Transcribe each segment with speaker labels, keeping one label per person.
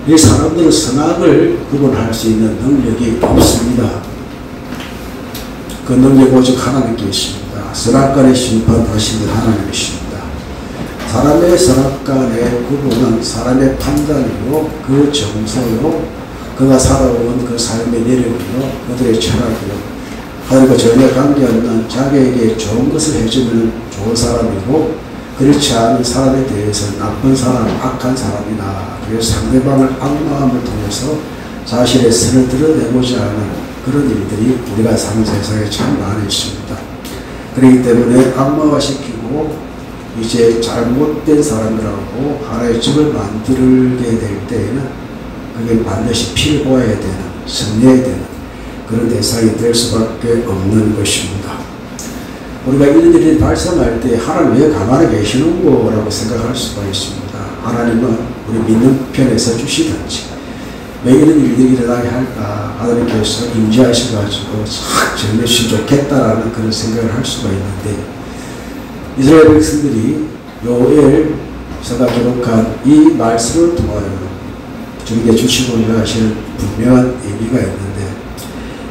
Speaker 1: 이 사람들은 선악을 구분할 수 있는 능력이 없습니다. 그 능력이 오직 하나님께 있습니다. 선악간의 심판하시는 하나님이십니다. 사람의 선악간의 구분은 사람의 판단이요, 그 정서요, 그가 살아온 그 삶의 내력이요, 그들의 철학이요, 하나님과 전혀 관계없는 자기에게 좋은 것을 해주면 좋은 사람이고, 그렇지 않은 사람에 대해서 나쁜 사람, 악한 사람이나, 그래서 상대방을 악마함을 통해서 자신의 선을 드러내고자 하는 그런 일들이 우리가 사는 세상에 참 많이 있습니다. 그렇기 때문에 악마화시키고 이제 잘못된 사람들하고 하나의 집을 만들게 될 때에는 그게 반드시 피를 보아야 되는, 승리해야 되는 그런 대상이 될 수밖에 없는 것입니다. 우리가 이런 일이 발생할 때 하나님 왜 가만히 계시는 거라고 생각할 수가 있습니다. 하나님은 우리 믿는 편에서 주시든지 왜 이런 일들이 일어나게 할까, 하나님께서 임재하셔가지고 참 전해주시면 좋겠다라는 그런 생각을 할 수가 있는데, 이스라엘 백성들이 요엘서가 기록한 이 말씀을 통하여 주님께 주시고자 하시는 분명한 의미가 있는데,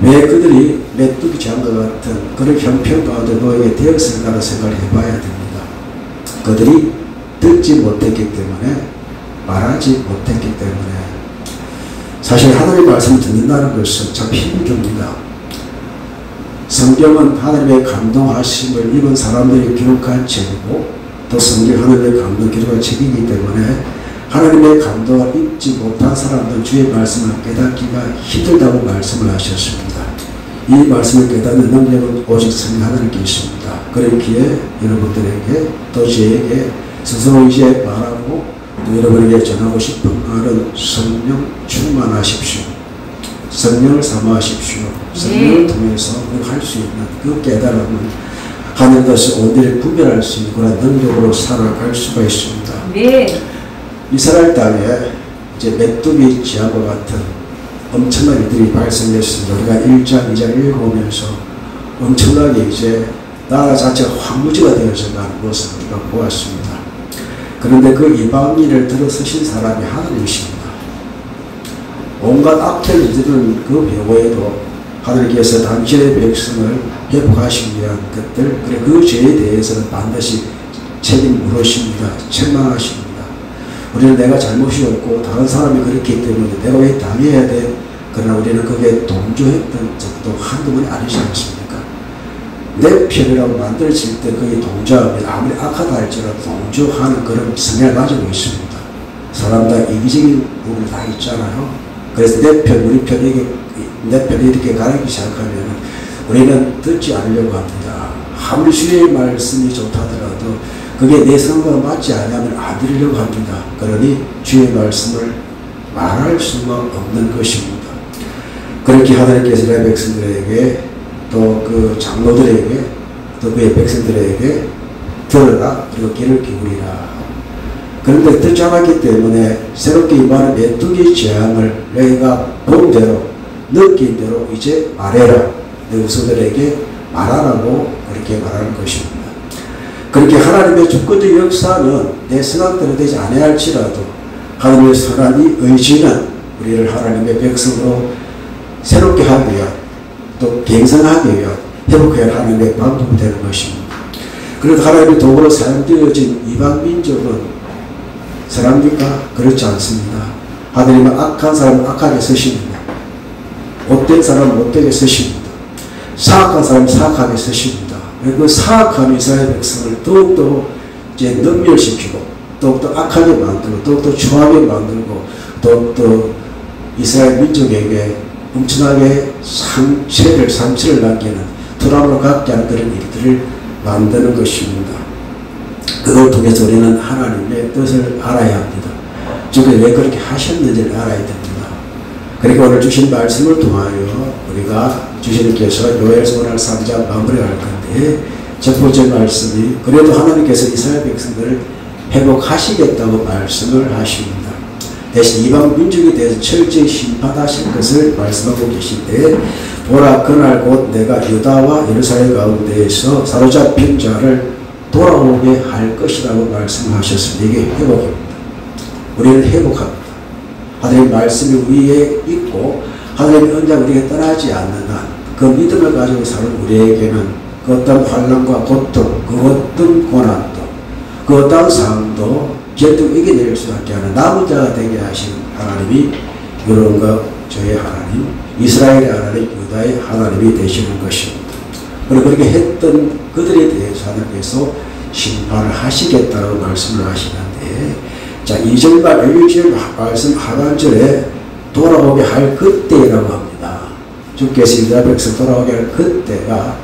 Speaker 1: 왜 그들이 메뚜기 재앙과 같은 그런 형편 가운데 놓이게 되었을까라는 생각을 해봐야 됩니다. 그들이 듣지 못했기 때문에, 말하지 못했기 때문에. 사실 하나님의 말씀을 듣는다는 것은 참 힘듭니다. 성경은 하나님의 감동하심을 입은 사람들이 기록한 책이고, 또 성경 하나님의 감동 기록한 책이기 때문에 하나님의 감동을 입지 못한 사람들은 주의 말씀을 깨닫기가 힘들다고 말씀을 하셨습니다. 이 말씀을 깨닫는 능력은 오직 성령 하나님께 있습니다. 그렇기에 여러분들에게 또 저에게 스스로 이제 말하고 또 여러분에게 전하고 싶은 말은 성령 충만하십시오. 성령을 사모하십시오. 성령을 통해서 할 수 있는 그 깨달음을 하늘에서 온전히 구별할 수 있는 그런 능력으로 살아갈 수가 있습니다.
Speaker 2: 네.
Speaker 1: 이스라엘 땅에 이제 메뚜기 지하과 같은 엄청난 일들이 발생했습니다. 우리가 1장, 2장 읽어보면서 엄청나게 이제 나라 자체가 황무지가 되어져가는 모습을 우리가 보았습니다. 그런데 그 이방인을 들어서신 사람이 하나님이십니다. 온갖 악한 일들은 그 배후에도 하나님께서 당신의 백성을 회복하시기 위한 것들, 그리고 그 죄에 대해서는 반드시 책임 물으십니다. 책망하십니다. 우리는 내가 잘못이 없고 다른 사람이 그렇기 때문에 내가 왜 당해야 돼? 그러나 우리는 그게 동조했던 적도 한두 번이 아니지 않습니까? 내 편이라고 만들어질 때 그게 동조하면 아무리 악하다 할지라도 동조하는 그런 성향을 가지고 있습니다. 사람 다 이기적인 부분이 다 있잖아요. 그래서 내 편, 우리 편, 내 편이 이렇게 가리기 시작하면 우리는 듣지 않으려고 합니다. 아무리 주의 말씀이 좋다더라도 그게 내 생각과 맞지 않으면 안 들으려고 합니다. 그러니 주의 말씀을 말할 수가 없는 것입니다. 그렇게 하나님께서 이스라엘 백성들에게 또 그 장로들에게 또 그의 백성들에게 들으라, 그리고 귀를 기울이라. 그런데 듣지 않았기 때문에 새롭게 임하는 메뚜기 재앙을 너희가 본 대로 느낀 대로 이제 말해라. 내 후손들에게 말하라고 그렇게 말하는 것입니다. 그렇게 하나님의 주권적 역사는 내 생각대로 되지 않아야 할지라도 하나님의 선한 의지는 우리를 하나님의 백성으로 새롭게 하기 위한, 또 갱생하기 위한, 회복해야 할 하나님의 방법이 되는 것입니다. 그래도 하나님의 도구로 사용되어진 이방 민족은 사람입니까? 그렇지 않습니다. 하나님은 악한 사람은 악하게 쓰십니다. 못된 사람은 못되게 쓰십니다. 사악한 사람은 사악하게 쓰십니다. 그 사악한 이스라엘 백성을 더욱더 이제 능멸시키고, 더욱더 악하게 만들고, 더욱더 추하게 만들고, 더욱더 이스라엘 민족에게 엄청나게 상처를 남기는, 트라우마를 갖게 하는 그런 일들을 만드는 것입니다. 그걸 통해서 우리는 하나님의 뜻을 알아야 합니다. 주께서 왜 그렇게 하셨는지를 알아야 됩니다. 그러니까 오늘 주신 말씀을 통하여 우리가 주님께서 요엘서 오늘 3장 마무리할 건데, 첫 번째 말씀이 그래도 하나님께서 이스라엘 백성들을 회복하시겠다고 말씀을 하십니다. 대신 이방 민족에 대해서 철저히 심판하실 것을 말씀하고 계신데, 보라 그날 곧 내가 유다와 예루살렘 가운데에서 사로잡힌 자를 돌아오게 할 것이라고 말씀하셨습니다. 이게 회복입니다. 우리는 회복합니다. 하나님의 말씀이 우리에 있고 하나님의 언제가 우리에게 떠나지 않는 한 그 믿음을 가지고 사는 우리에게는 그 어떤 환난과 고통, 그 어떤 고난도, 그 어떤 상황도 결국 이겨낼 수밖에 없는 남은 자가 되게 하신 하나님이 여러분과 저의 하나님, 이스라엘의 하나님, 유다의 하나님이 되시는 것입니다. 그리고 그렇게 했던 그들에 대해서 하나님께서 심판을 하시겠다고 말씀을 하시는데, 자, 2절과 1절 말씀 하반절에 돌아오게 할 그때라고 합니다. 주께서 이스라엘 백성 돌아오게 할 그때가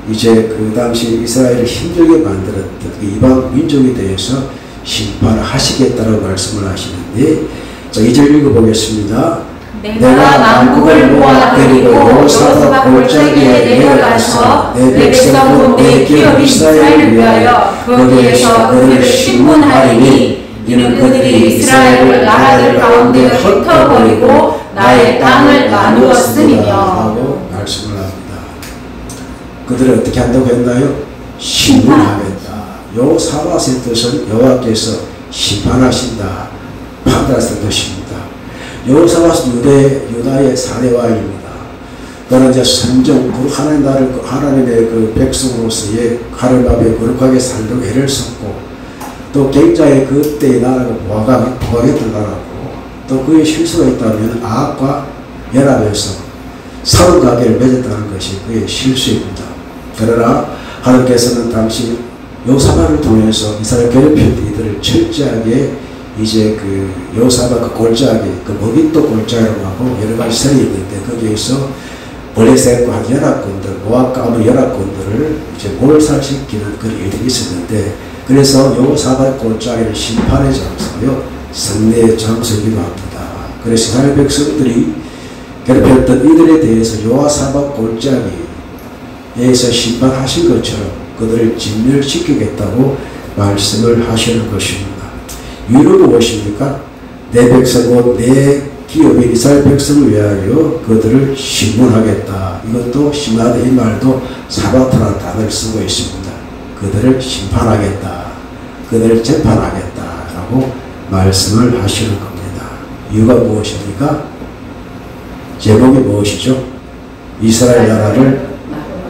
Speaker 1: 이제 그 당시 이스라엘을 힘들게 만들었던 그 이방 민족에 대해서 심판을 하시겠다고 말씀을 하시는데, 자, 2절 읽어보겠습니다.
Speaker 2: 내가 만국을 모아 데리고 여호사밧 골짜기에 내려가서 내 백성 곧 내 기업인 이스라엘을 위하여 거기에서 그들을 심문하리니 이는 그들이 이스라엘을 나라들 가운데 흩어버리고 나의 땅을 나누었음이며
Speaker 1: 하고 말씀을 합니다. 그들을 어떻게 한다고 했나요? 심문하겠다. 여호사밧의 뜻은 여호와께서 심판하신다, 판단하시는 뜻입니다. 여호사밧은 유다의 사례왕입니다. 그는 이제 선정, 하나님의 그 백성으로서의 하늘밥에 거룩하게 살도록 애를 썼고, 또 굉장히 그때의 나라가 부강했던 나라고, 또 그의 실수가 있다면 아합과 연합해서 사돈 관계를 맺었다는 것이 그의 실수입니다. 그러나 하나님께서는 당시 여호사밧을 통해서 이스라엘 괴롭힐 때 이들을 철저하게 이제 그 여호사밧 그 골짜기, 그 머깃도 골짜기라고 하고 여러 가지 설이 있는데, 거기에서 블레셋과 한 연합군들, 모압과 아몬 연합군들을 이제 몰살시키는 그런 일들이 있었는데, 그래서 여호사밧 골짜기를 심판의 장소요, 성례의 장소이기도 합니다. 그래서 이스라엘 백성들이 괴롭혔던 이들에 대해서 여호사밧 골짜기에서 심판하신 것처럼 그들을 진멸시키겠다고 말씀을 하시는 것입니다. 이유는 무엇입니까? 내 백성 곧 내 기업인 이스라엘 백성을 위하여 그들을 심문하겠다. 이것도 심하다, 이 말도 사바트라는 단어를 쓰고 있습니다. 그들을 심판하겠다, 그들을 재판하겠다라고 말씀을 하시는 겁니다. 이유가 무엇입니까? 제목이 무엇이죠? 이스라엘 나라를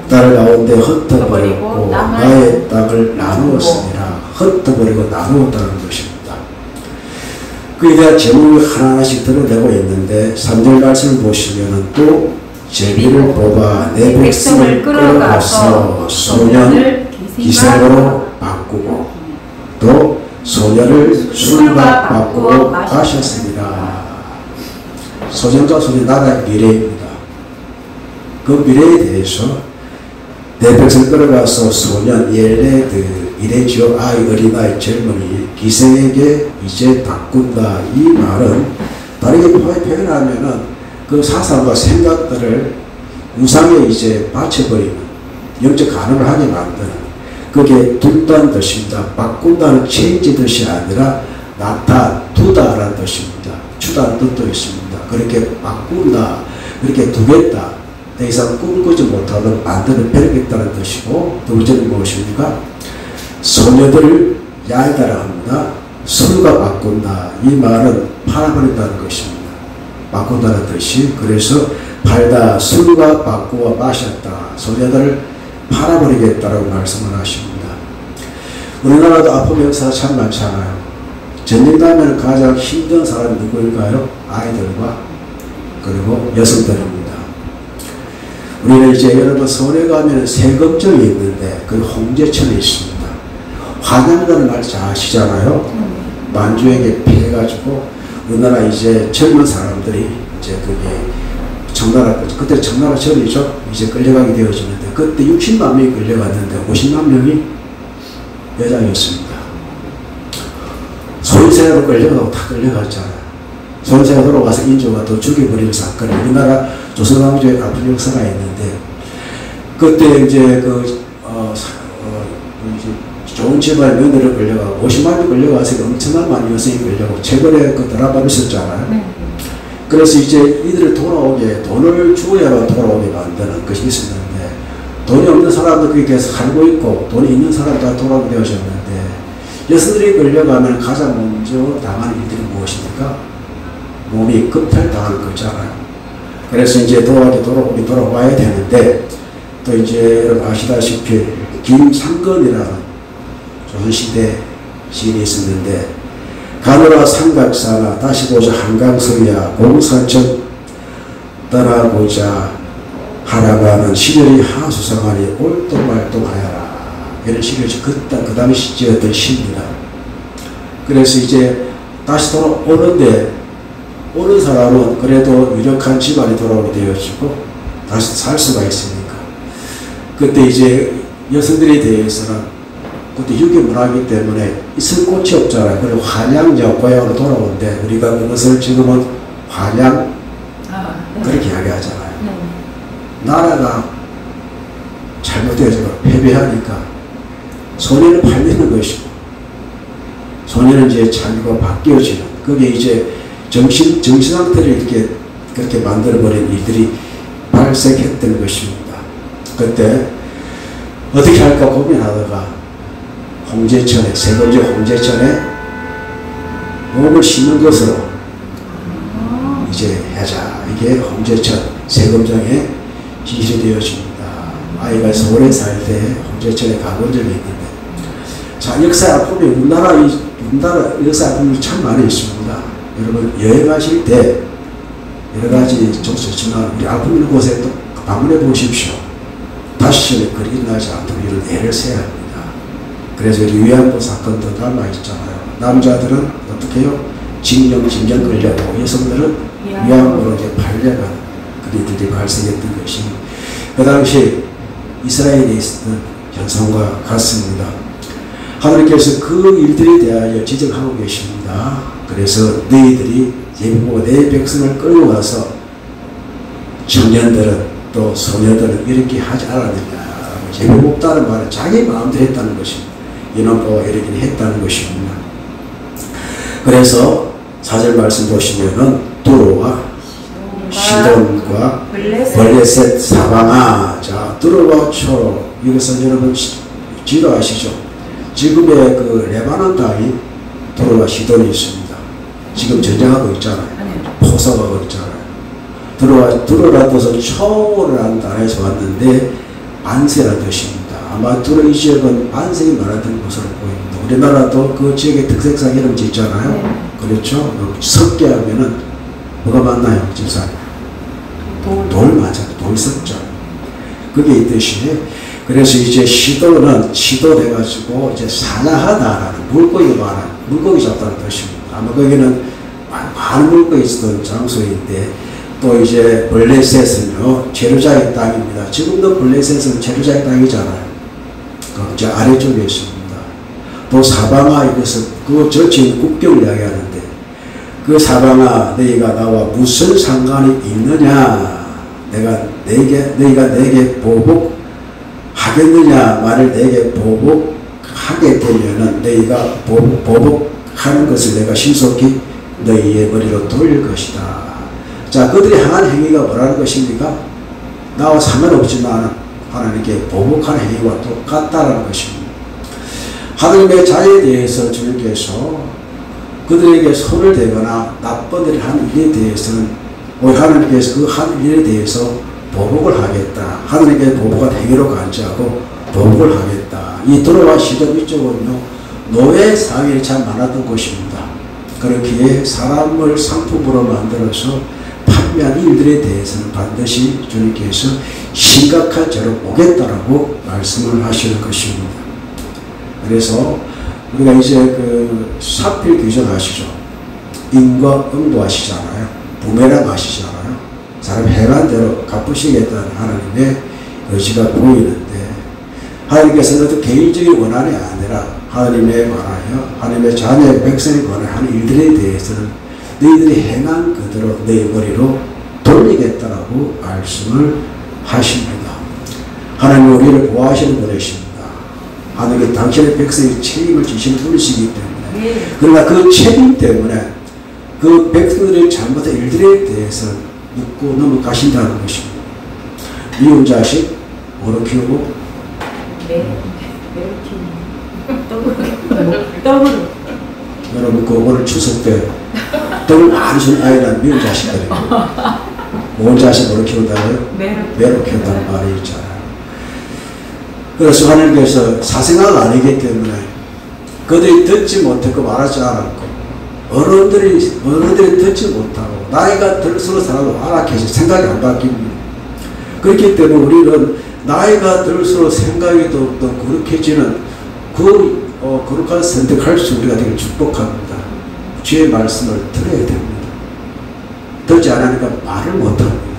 Speaker 1: 땅 가운데 흩어버리고 나의 땅을 나누었습니다. 흩어버리고 나누었다는 것입니다. 그에 대한 제목을 하나하나씩 드러내고 있는데, 3절 말씀을 보시면 또 제비를 뽑아 내 백성을 끌어가서 소년 기생으로 바꾸고 또 소년을 술과 바꾸고 마셨습니다. 소년과 소년 나라의 미래입니다. 그 미래에 대해서 내 백성을 끌어가서 소년 엘레드 이래지요 아이 어린아이 젊은이 기생에게 이제 바꾼다. 이 말은 다르게 표현하면은 그 사상과 생각들을 우상에 이제 바쳐버리는, 영적 간음을 하게 만드는, 그게 둘다는 뜻입니다. 바꾼다는 체인지 뜻이 아니라 두다라는 뜻입니다. 주다는 뜻도 있습니다. 그렇게 바꾼다, 그렇게 두겠다, 더 이상 꿈꾸지 못하도록 만드는 배려겠다는 뜻이고, 두 번째는 무엇입니까? 소녀들을 야이다라 합니다. 술과 바꾼다. 이 말은 팔아버린다는 것입니다. 바꾼다는 뜻이. 그래서 팔다, 술과 바꾸어 마셨다. 소녀들을 팔아버리겠다라고 말씀을 하십니다. 우리나라도 아픔 역사가 참 많잖아요. 전쟁나면 가장 힘든 사람이 누구일까요? 아이들과 그리고 여성들입니다. 우리는 이제 여러분 서울에 가면 세금정이 있는데 그 홍제천에 있습니다. 환양단을 말 잘 아시잖아요. 만주에게 피해가지고 우리나라 이제 젊은 사람들이 이제 그게 청나라, 그때 청나라 절이죠. 이제 끌려가게 되어지는데 그때 60만 명이 끌려갔는데 50만 명이 여자였습니다. 소인세로 끌려가고 다 끌려갔잖아요. 소인세가 돌아가서 인조가 또 죽여버리는 사건이 우리나라 조선왕조의 아픈 역사가 있는데, 그때 이제 좋은 집안의 며느리를 끌려가고 50만 명 끌려가서 엄청난 많은 여성이 끌려가고 최근에 그 드라마를 있었잖아요. 그래서 이제 이들을 돌아오게 돈을 주어야만 돌아오게 만드는 것이 있었는데, 돈이 없는 사람도 그게 계속 살고 있고 돈이 있는 사람도 다 돌아오게 되어졌는데, 여성들이 끌려가면 가장 먼저 당하는 일들이 무엇입니까? 몸이 급탈당하는 거잖아요. 그래서 이제 우리 돌아와야 되는데, 또 이제 여러분 아시다시피 김상건이라는 조선시대 시인이 있었는데, 가느라 삼각사나 다시 보자 한강서야 공사천 떠나보자 하라가는 시절이 하수상하니 올동말동하여라. 이런 시를 그 당시 지었던 시입니다. 그래서 이제 다시 돌아오는데, 오는 사람은 그래도 유력한 집안이 돌아오게 되어지고 다시 살 수가 있으니까, 그때 이제 여성들에 대해서는 그때 유교문화이기 때문에 있을 곳이 없잖아요. 그래서 환양자 고향으로 돌아오는데, 우리가 그것을 지금은 환양 그렇게 이야기하잖아요. 나라가 잘못되어서 패배하니까 소년을 팔리는 것이고, 소년은 이제 자기가 바뀌어지는, 그게 이제 정신 상태를 이렇게 그렇게 만들어버린 일들이 발생했던 것입니다. 그때 어떻게 할까 고민하다가 홍제천에, 세번째 홍제천에 목을 심는 것으로 이제 하자. 이게 홍제천 세금정의 진실이 되어집니다. 아이가 서울에 살 때 홍제천에 가본 적이 있는데, 자, 역사 보면 우리나라 역사 아픔이 참 많이 있습니다. 여러분 여행하실 때 여러 가지 좀 좋지만 우리 아픔 있는 곳에 또 방문해 보십시오. 다시 그리 나지 않도록 이런 애를 써야 합니다. 그래서 위안부 사건도 남아있잖아요. 남자들은 어떻게 해요? 징령 걸려고, 여성들은 위안부로 이제 팔려가는 그런 일들이 발생했던 것이 그 당시 이스라엘에 있었던 현상과 같습니다. 하나님께서 그 일들에 대하여 지적하고 계십니다. 그래서 너희들이 예비보고 내 백성을 끌어와서 청년들은 또 소녀들은 이렇게 하지 않았느냐. 예비복다는 말은 자기 마음대로 했다는 것입니다. 인원보가 이렇게 했다는 것입니다. 그래서 4절 말씀 보시면은 두로와 시돈과 블레셋 사방아. 자, 두로와 초로, 이것은 여러분 지도하시죠. 지금의 그 레바논 땅이 두로와 시돈이 있습니다. 지금 전쟁하고 있잖아요. 포섭하고 있잖아요. 두로라는 뜻은 초라는 나라에서 왔는데 안세라는 뜻입니다. 아마 두로 이 지역은 안색이 많았던 것으로 보입니다. 우리나라도 그 지역의 특색상 이런 지 있잖아요. 그렇죠? 석계 하면은 뭐가 많나요? 집사님? 돌 맞아요. 돌석자. 그게 있듯이, 그래서 이제 시도는 시도돼가지고 이제 사냥하다라는, 물고기가 많아, 물고기 잡다는 뜻입니다. 아마 거기는 많은 물고기 있었던 장소인데, 또 이제 블레셋은요 제루살렘 땅입니다. 지금도 블레셋은 제루살렘 땅이잖아요. 그 이제 아래쪽에 있습니다. 또 사방아, 이것은 저 지금 국경을 이야기하는데, 그 사방아 너희가 나와 무슨 상관이 있느냐. 너희가 내게 보복하겠느냐. 만일 내게 보복하게 되면은 너희가 보복하는 것을 내가 신속히 너희의 머리로 돌릴 것이다. 자, 그들이 행한 행위가 뭐라는 것입니까? 나와 상관없지만 하나님께 보복하는 행위와 똑같다라는 것입니다. 하나님의 자에 대해서 주님께서 그들에게 손을 대거나 나쁜 일을 한 일에 대해서는 하나님께서 그 한 일에 대해서 보복을 하겠다. 하나님께 보복한 행위로 간주하고 보복을 하겠다. 이 두로와 시돈 이쪽은요 노예 상인이 참 많았던 곳입니다. 그렇기에 사람을 상품으로 만들어서 판매한 일들에 대해서는 반드시 주님께서 심각한 죄로 보겠다라고 말씀을 하시는 것입니다. 그래서 우리가 이제 그 사필 규정 아시죠? 인과 응도 아시잖아요. 부메랑 아시잖아요. 사람 행한 대로 갚으시겠다는 하나님의 의지가 보이는데, 하나님께서는 어떤 개인적인 원한이 아니라 하나님에 관하여 하나님의 자녀의 백성에 관하여 하는 일들에 대해서는 너희들이 행한 그대로 내 머리로 돌리겠다라고 말씀을 하십니다. 하나님은 우리를 보호하시는 분이십니다. 하나님께 당신의 백성의 책임을 지시는 분이시기 때문에, 그러나 그 책임 때문에 그 백성들의 잘못한 일들에 대해서 묻고 넘어가신다는 것입니다. 미운 자식 뭐로 키우고? 떡으로. 여러분 그 오늘 추석 때 등을 많이 준 아이는 미운 자식들이고 온 자식으로 키운다고요? 매로 키운다는 말이 있잖아요. 그래서 하나님께서 사생아가 아니기 때문에 그들이 듣지 못했고 말하지 않았고 어른들이 듣지 못하고 나이가 들수록 사람도 안락해서 생각이 안 바뀝니다. 그렇기 때문에 우리는 나이가 들수록 생각이 더 거룩해지는 거룩한 선택할 수 우리가 되게 축복합니다. 주의 말씀을 들어야 됩니다. 듣지 않으니까 말을 못합니다.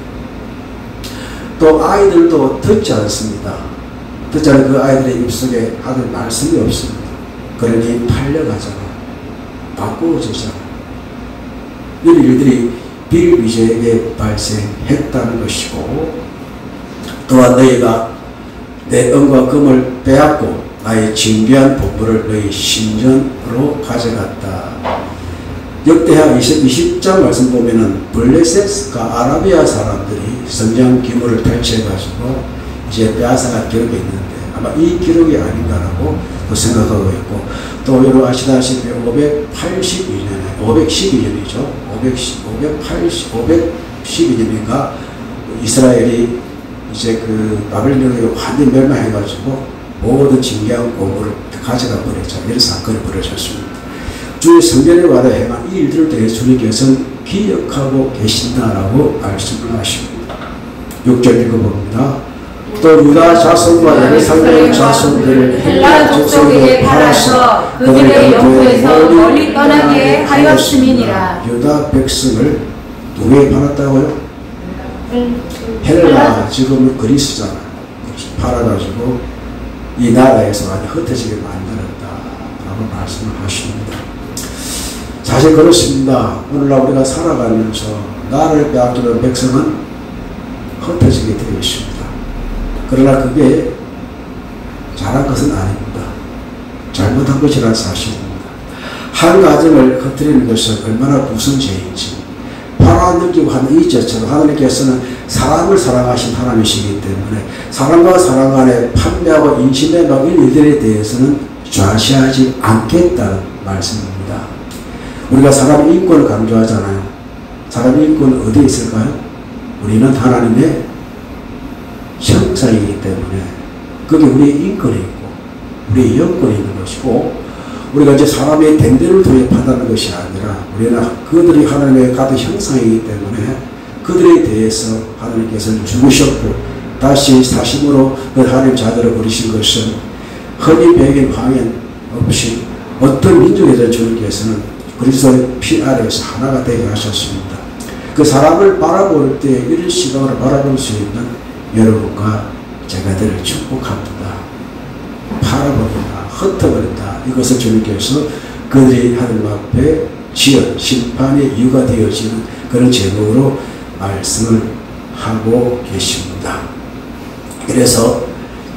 Speaker 1: 또 아이들도 듣지 않습니다. 듣지 않은 그 아이들의 입속에 하는 말씀이 없습니다. 그러니 팔려가잖아. 바꾸어지잖아. 이런 일들이 비일비재하게 발생했다는 것이고, 또한 너희가 내 은과 금을 빼앗고 나의 진귀한 보물을 너희 신전으로 가져갔다. 역대하 20장 말씀 보면은 블레셋과 아라비아 사람들이 성장 기물을 펼쳐가지고 이제 빼앗아간 기록이 있는데 아마 이 기록이 아닌가라고 또 생각하고 있고, 또 여러분 아시다시피 512년이죠. 512년인가 이스라엘이 이제 그 바벨론에 완전히 멸망해가지고 모든 진귀한 고물을 가져가 버렸죠. 이런 사건이 벌어졌습니다. 주의 성전에 와서 행한 이 일들을 대해 주님께서는 기억하고 계신다라고 말씀을 하십니다. 6절 읽어봅니다. 또 유다 자손과 예루살렘 자손들을
Speaker 2: 헬라 족속에게 팔아서 그들의 영토에서 멀리 떠나게 하였음이니라.
Speaker 1: 유다 백성을 누구에게 팔았다고요? 헬라, 지금은 그리스잖아요. 팔아가지고 이 나라에서 많이 흩어지게 만들었다라고 말씀을 하십니다. 사실 그렇습니다. 오늘날 우리가 살아가면서 나를 빼앗기는 백성은 흩어지게 되어 있습니다. 그러나 그게 잘한 것은 아닙니다. 잘못한 것이라는 사실입니다. 한 가정을 흩어지는 것은 얼마나 무슨 죄인지 바로 느끼고 하는 이 죄처럼 하나님께서는 사람을 사랑하신 하나님이시기 때문에 사람과 사람 간에 판매하고 인신매매하고 이런 일들에 대해서는 좌시하지 않겠다는 말씀입니다. 우리가 사람의 인권을 강조하잖아요. 사람의 인권은 어디에 있을까요? 우리는 하나님의 형상이기 때문에 그게 우리의 인권이 있고 우리의 영권이 있는 것이고, 우리가 이제 사람의 됨됨을 통해 판단하는 것이 아니라 우리는 그들이 하나님의 같은 형상이기 때문에 그들에 대해서 하나님께서 죽으셨고 다시 사심으로 그 하나님 자들을 부리신 것은 흠이 배긴 황연 없이 어떤 민족에서 주님께서는 그리스도의 피 아래에서 하나가 되게 하셨습니다. 그 사람을 바라볼 때 이런 시각으로 바라볼 수 있는 여러분과 제가 되를 축복합니다. 팔아버린다, 흩어버린다, 이것을 주님께서 그들이 하나님 앞에 지은 심판의 이유가 되어지는 그런 제목으로 말씀을 하고 계십니다. 그래서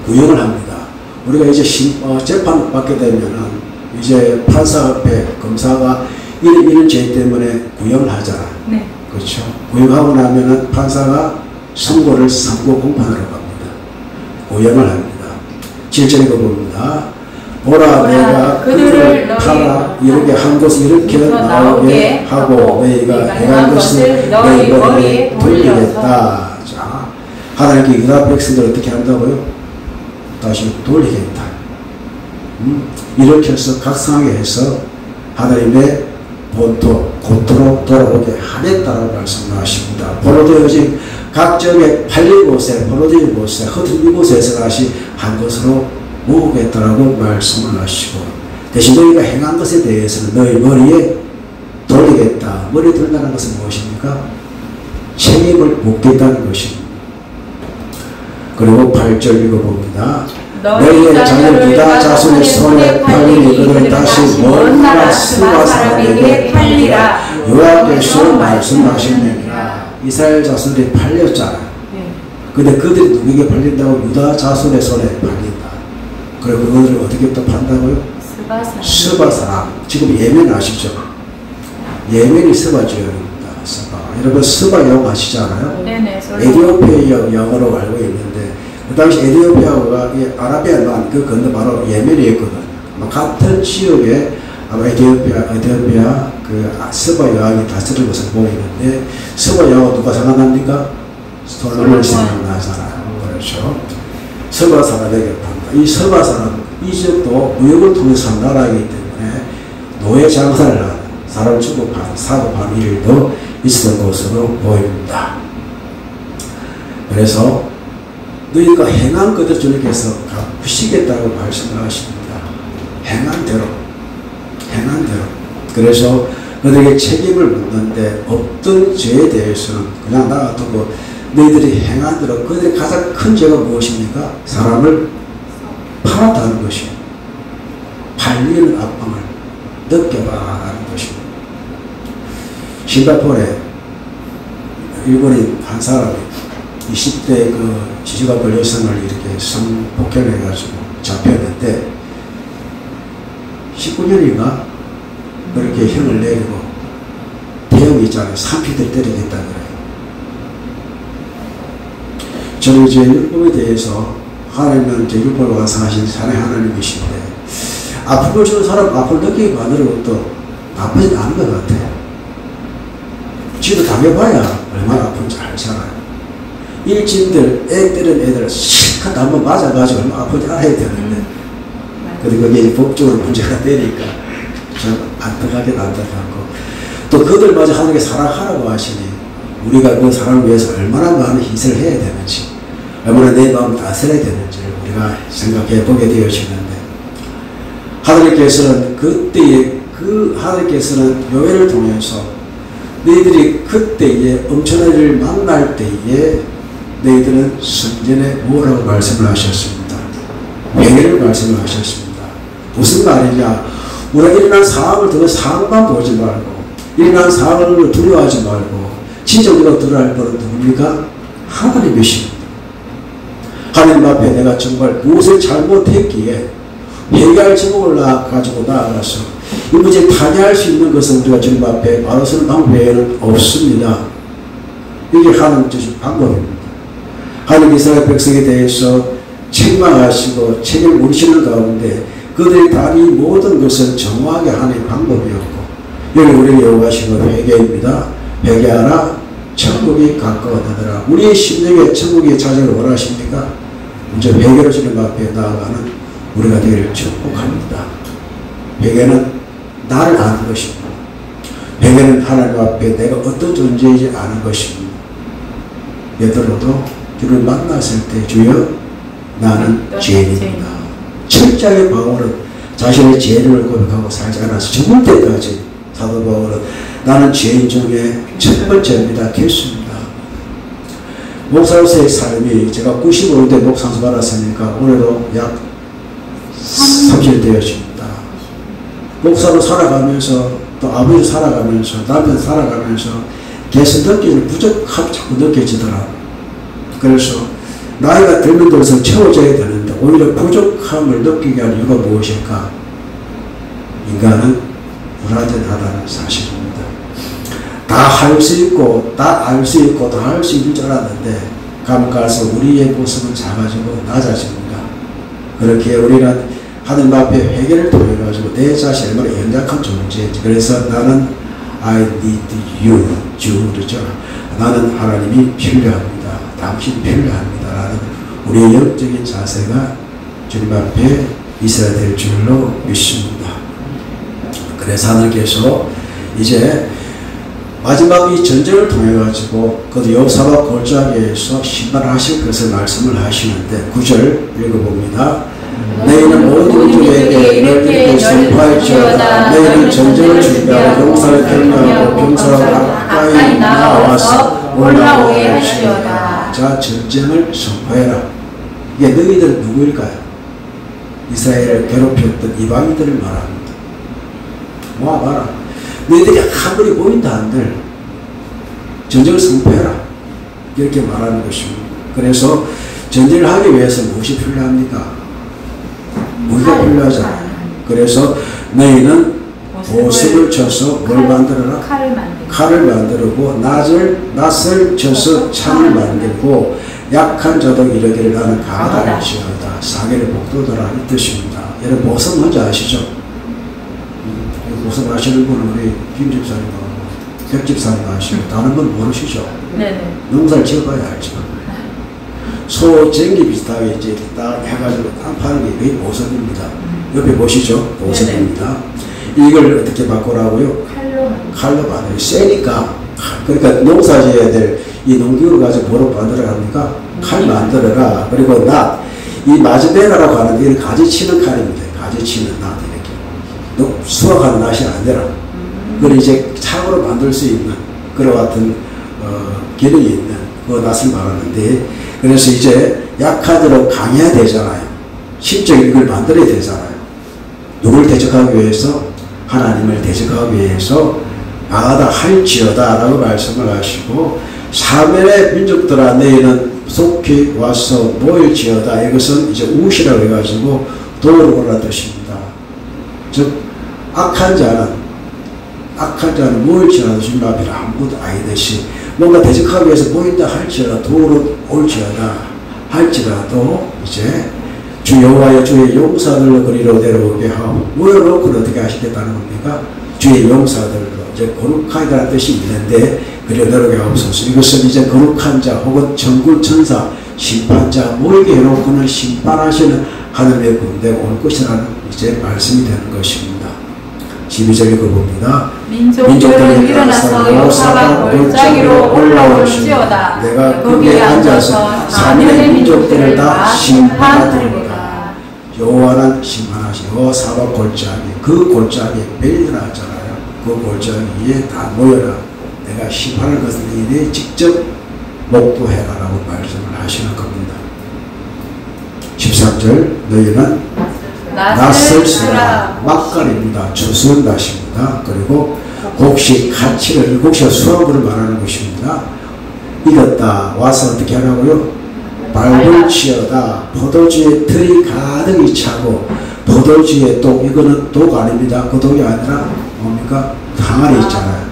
Speaker 1: 구형을 합니다. 우리가 이제 재판을 받게 되면은 이제 판사 앞에 검사가 이런 죄 때문에 구형을 하잖아요.
Speaker 2: 네.
Speaker 1: 그렇죠. 구형하고 나면은 판사가 선고 공판하러 갑니다. 구형을 합니다. 7절에 봅니다. 보라, 내가 그들을 팔아 이렇게 한 곳을 이렇게 나오게 하고 너희가 행한 것을 너희 머리에 돌리겠다. 자, 하나님께 유다 백성들 어떻게 한다고요? 다시 돌리겠다. 이렇게 해서 각성하게 해서 하나님의 본토, 고토로 돌아오게 하겠다라고 말씀을 하십니다. 포로되어진 각적의 팔린 곳에, 포로되어진 곳에, 흩어진 곳에서 다시 한 곳으로 모으겠다라고 말씀을 하시고, 대신 너희가 행한 것에 대해서는 너희 머리에 돌리겠다. 머리에 돌린다는 것은 무엇입니까? 책임을 묻겠다는 것입니다. 그리고 8절 읽어봅니다. 너희의 자녀 유다 자손의 손에 팔리니 그들은 다시 먼 나라 스바 사람에게 팔리라. 여호와께서 말씀하셨느니라. 이스라엘 자손들이 팔렸잖아요. 근데 그들이 누구에게 팔린다고? 유다 자손의 손에 팔린다. 그리고 그들을 어떻게 또 판다고요? 스바 사람. 지금 예멘 아시죠? 예멘이 스바 지역입니다. 스바. 여러분 스바 영어 아시잖아요?
Speaker 2: 네네.
Speaker 1: 에티오피아 영어로 알고 있는데 그 당시 에티오피아가 아라비아만 그 건너 바로 예멘이었거든요. 같은 지역에 아마 에티오피아 그 서바 여왕이 다스린 것을 보이는데 서바 여왕 누가 생각납니까? 솔로몬이 생각나잖아요. 그렇죠. 서바 사람에게 판다. 이 서바 사람 이 지역도 무역을 통해서 산 나라이기 때문에 노예 장사를 하는 사람 취급하는 사고하는 일도 있었던 것으로 보입니다. 그래서 너희가 행한 것을 주님께서 갚으시겠다고 말씀하십니다. 행한 대로. 그래서 그들에게 책임을 묻는데 어떤 죄에 대해서는 그냥 나 같은 거 너희들이 행한 대로 그들의 가장 큰 죄가 무엇입니까? 사람을 팔았다는 것이에요. 팔리는 아픔을 느껴봐라는 것입니다. 싱가포르에 일본인 한 사람이 20대 그 지주가벌 여성을 이렇게 성폭행을 해가지고 잡혔는데 19년인가 그렇게 형을 내리고 대형 있잖아요. 3피들 때리겠다 그래요. 저는 이제 율법에 대해서 하나님은 이제 율법을 완성하신 사랑의 하나님이신데 아픔을 주는 사람 아픔을 느끼기 만드는 것도 나쁘지 않은 것 같아요. 지도 당해봐야 얼마나 아픈지 알잖아요. 일진들 애 때리는 애들 실컷 한번 맞아가지고 얼마나 아픈지 알아야 되는데 근데 그게 법적으로 문제가 되니까 좀 안타깝게 안타깝고 또 그들마저 하나님께 사랑하라고 하시니 우리가 그 사람을 위해서 얼마나 많은 희생을 해야 되는지 얼마나 내 마음을 다스려야 되는지를 우리가 생각해 보게 되어지는데 하나님께서는 그때에 하나님께서는 교회를 통해서 너희들이 그때에 엄청난 일을 만날 때에 너희들은 성전에 뭐라고 말씀을 하셨습니다. 회개를 말씀을 하셨습니다. 무슨 말이냐? 우리가 일어난 상황을 더 상황만 보지 말고 일어난 상황을 두려워하지 말고 진짜 우리가 두려워할 분은 누굽니까? 하나님이십니다. 하나님 앞에 내가 정말 무엇을 잘못했기에 회개할 제목을 가지고 나아가서 이 문제를 타개할 수 있는 것은 우리가 주님 앞에 바로 서는 방법 외에는 없습니다. 이게 하나님 주신 방법입니다. 하나님 이스라엘 백성에 대해서 책망하시고 책임을 물으시는 가운데 그들이 다 이 모든 것은 정확하게 하는 방법이었고 여기 우리에게 요구하신 건 회개입니다. 회개하라 천국이 가까워지더라. 우리의 심령에 천국의 찾아를 원하십니까? 이제 회개로 주님 앞에 나아가는 우리가 되기를 축복합니다. 회개는 나를 아는 것입니다. 회개는 하나님 앞에 내가 어떤 존재인지 아는 것입니다. 얘들로도 주를 만났을 때 주여 나는 죄인입니다. 철저하게 바울은 자신의 죄를 고백하고 살지 않아서 죽을 때까지 사도 바울은 나는 죄인 중에 첫 번째입니다. 했습니다. 목사로서의 삶이 제가 95대 목상수 받았으니까 올해도 약 30년 되었습니다. 목사로 살아가면서 또 아버지 살아가면서 남편 살아가면서 계속 느끼는 부족함이 자꾸 느껴지더라고요. 그래서 나이가 들면 들어서 채워져야 되는데 오히려 부족함을 느끼게 할 이유가 무엇일까? 인간은 불완전하다는 사실입니다. 다 할 수 있고 다 알 수 있고 다 할 수 있는 줄 알았는데 가서 우리의 모습은 작아지고 낮아집니다. 그렇게 우리는 하나님 앞에 회개를 통해 가지고 내 자신이 얼마나 연약한 존재인지 그래서 나는 I need you, 그렇죠? 나는 하나님이 필요합니다. 당신이 필요합니다. 라는 우리의 영적인 자세가 주님 앞에 있어야 될 줄로 믿습니다. 그래서 하나님께서 이제 마지막 이 전쟁을 통해 가지고 그 여호사밧 골짜기에서 심판하실 것을 말씀을 하시는데 9절 읽어봅니다. 너희는 모든 민족에게 이렇게 선포할지어다. 너희는 전쟁을 준비하고 용사를 격려하고 병사로 가까이 나와서 올라오게 할지어다. 자, 전쟁을 선포해라. 이게 너희들은 누구일까요? 이스라엘을 괴롭혔던 이방인들을 말합니다. 모아봐라. 너희들이 아무리 보인다 한들 전쟁을 선포해라. 이렇게 말하는 것입니다. 그래서 전쟁을 하기 위해서 무엇이 필요합니까? 무기가 필요하잖아요. 그래서 너희는 보습을 쳐서 뭘 만들어라? 칼을 만들고 낫을 쳐서 창을 만들고 약한 자도 이르기를 나는 강하다 할지어다. 사계를 복도더라 이 뜻입니다. 여러분 보습 뭔지 아시죠? 우선 아시는 분은 우리 김 집사님하고 백 집사님 아시고 다른 건 모르시죠?
Speaker 2: 네네.
Speaker 1: 농사를 지어봐야 알죠. 소쟁기 비슷하게 이제 딱 해가지고 땅 파는 게 거의 보석입니다. 옆에 보시죠? 보석입니다. 이걸 어떻게 바꾸라고요? 칼로 만들어요. 세니까. 그러니까 농사 지어야 될 이 농기구를 가지고 뭐로 만들어 합니까? 칼 만들어라. 그리고 이 마즈베라라고 하는데 이 가지치는 칼입니다. 가지치는 낫 이렇게. 수확하는 낫이 아니라. 그걸 이제 창으로 만들 수 있는 그런 같은 기능이 있는 그 낫을 말하는데, 그래서 이제 약하도록 강해야 되잖아요. 심적인 걸 만들어야 되잖아요. 누굴 대적하기 위해서? 하나님을 대적하기 위해서 강하다 할지어다 라고 말씀을 하시고, 사면의 민족들아 너희는 속히 와서 모일지어다. 이것은 이제 우시라고 해가지고 도로 오라 뜻입니다. 즉 악한 자는 모일지어다 주님 앞에 아무것도 아니듯이 뭔가 대적하기 위해서 모인다 할지어다 도로 올지어다 할지라도 이제 주 여호와의 주의 용사들로 그리로 데려오게 하고 모여놓고는 어떻게 하시겠다는 겁니까? 주의 용사들로 이제 거룩하다는 뜻이 있는데 그리로 데려오게 하옵소서. 이것은 이제 거룩한 자 혹은 천군 천사 심판자 모이게 해놓고는 심판하시는 하나님의 군대 올 것이라는 이제 말씀이 되는 것입니다. 12절 읽어봅니다.
Speaker 2: 민족들은 일어나서 여호사밧 골짜기로 올라올지어다.
Speaker 1: 내가 거기에 앉아서 사면의 민족들을 다 심판하리로다. 여호와는 심판하시고 여호사밧 골짜기, 그 골짜기에 벨리나잖아요. 그 골짜기에 다 모여라. 내가 심판할 것을 너희들이 직접 목도해라라고 말씀을 하시는 겁니다. 13절 너희는 낫을 쓰라. 막간입니다. 추수는 낫입니다. 그리고 곡식, 가치를, 곡식과 수확을 말하는 것입니다. 익었다. 와서 어떻게 하라고요? 밟을 지어다. 포도주에 들이 가득히 차고, 포도주에 독, 이거는 독 아닙니다. 그 독이 아니라 뭡니까? 항아리 있잖아요.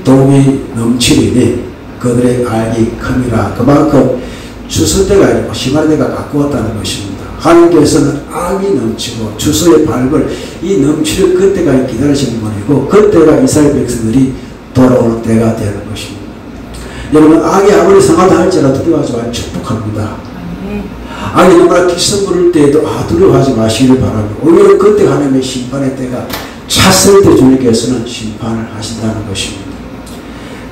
Speaker 1: 독이 넘치리니 그들의 알기 큼이라. 그만큼 추수 때가 아니고 심할 때가 가까웠다는 것입니다. 하나님께서는 악이 넘치고 추수의 밟을 이 넘치는 그때가 기다리시는 분이고, 그때가 이스라엘 백성들이 돌아오는 때가 되는 것입니다. 여러분, 악이 아무리 상하다 할지라도 두려워하지 말고 축복합니다. 악이 너무나 기승 부를 때에도 두려워하지 마시기를 바랍니다. 오히려 그때 하나님의 심판의 때가 찼을 때 주님께서는 심판을 하신다는 것입니다.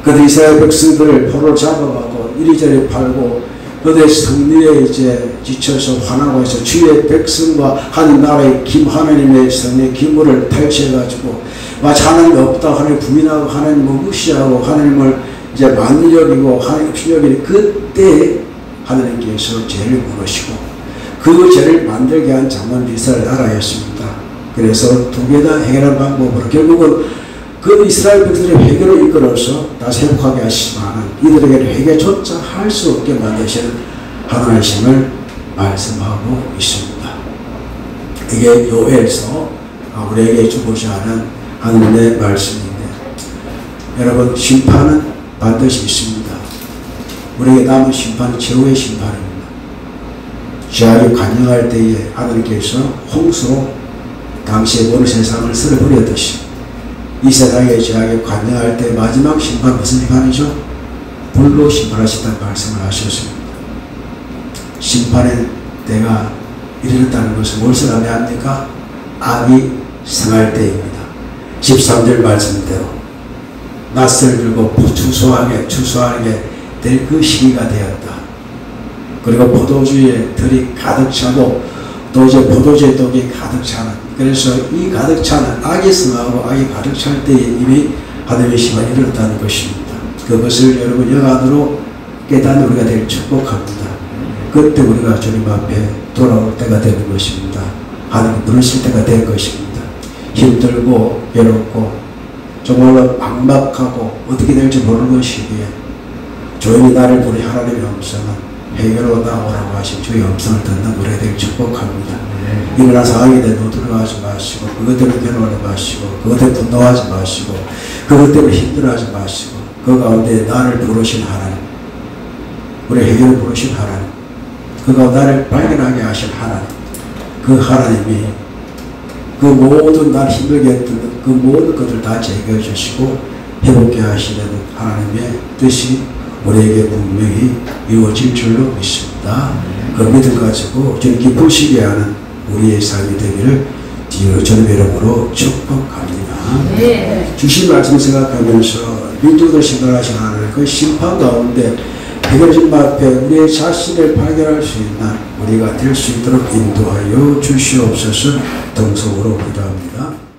Speaker 1: 그들 이스라엘 백성들을 포로로 잡아가고 이리저리 팔고 그들의 성리에 이제 지쳐서 화나고 해서 주의 백성과 하나님 나라의 하나님의 성리의 기물을 탈취해가지고 마치 하나님이 없다, 하나님 부인하고 하나님을 무시하고 하나님을 이제 많이 여기고 하나님 없이 여기는 그때 하나님께서 죄를 물으시고 그 죄를 만들게 한 장만 이스라엘 나라였습니다. 그래서 두 개 다 해결한 방법으로 결국은 그 이스라엘 백성들의 회개로 이끌어서 다시 회복하게 하시지만 이들에게 회개조차 할 수 없게 만드시는 하나님을 말씀하고 있습니다. 이게 요엘서 우리에게 주고자 하는 하나님의 말씀인데, 여러분, 심판은 반드시 있습니다. 우리에게 남은 심판은 최후의 심판입니다. 죄악이 관영할 때에 하나님께서 홍수로 당시의 모든 세상을 쓸어버렸듯이 이 세상의 죄악에 관여할 때 마지막 심판 무슨 심판이죠? 불로 심판하신다는 말씀을 하셨습니다. 심판의 때가 이르렀다는 것은 무엇을 의미합니까? 악이 성할 때입니다. 13절 말씀대로 낫을 들고 추수하게 될 그 시기가 되었다. 그리고 포도주에 들이 가득 차고 또 이제 포도주의 독이 가득 차는, 그래서 이 가득 차는 악이 성하고 악이 가득 찰 때에 이미 하나님의 심판이 이르렀다는 것입니다. 그것을 여러분 영안으로 깨닫는 우리가 될 축복합니다. 그때 우리가 주님 앞에 돌아올 때가 되는 것입니다. 하나님 부르실 때가 될 것입니다. 힘들고 외롭고 정말로 막막하고 어떻게 될지 모르는 시기에 조용히 나를 부르신 하나님의 음성은 회개로 나오라고 하신 주의 음성을 듣는 우리가 되길 축복합니다. 일어나 상황이 돼도 두려워하지 마시고, 그것 때문에 괴로워하지 마시고, 그것 때문에 분노하지 마시고, 그것 때문에 힘들어하지 마시고, 그 가운데 나를 부르신 하나님, 우리 회개를 부르신 하나님, 그 가운데 나를 발견하게 하신 하나님, 그 하나님이 그 모든 날 힘들게 했던 그 모든 것들 다 제거해 주시고 회복케 하시는 하나님의 뜻이 우리에게 분명히 이루어질 줄로 믿습니다. 그 믿음 가지고 주님 기쁘시게 하는 우리의 삶이 되기를 주님의 이름으로 축복합니다.
Speaker 2: 네.
Speaker 1: 주신 말씀 생각하면서 민족들 생각하신 하나님 그 심판 가운데 해결진 앞에 우리의 자신을 발견할 수 있는 우리가 될 수 있도록 인도하여 주시옵소서. 동성으로 기도합니다.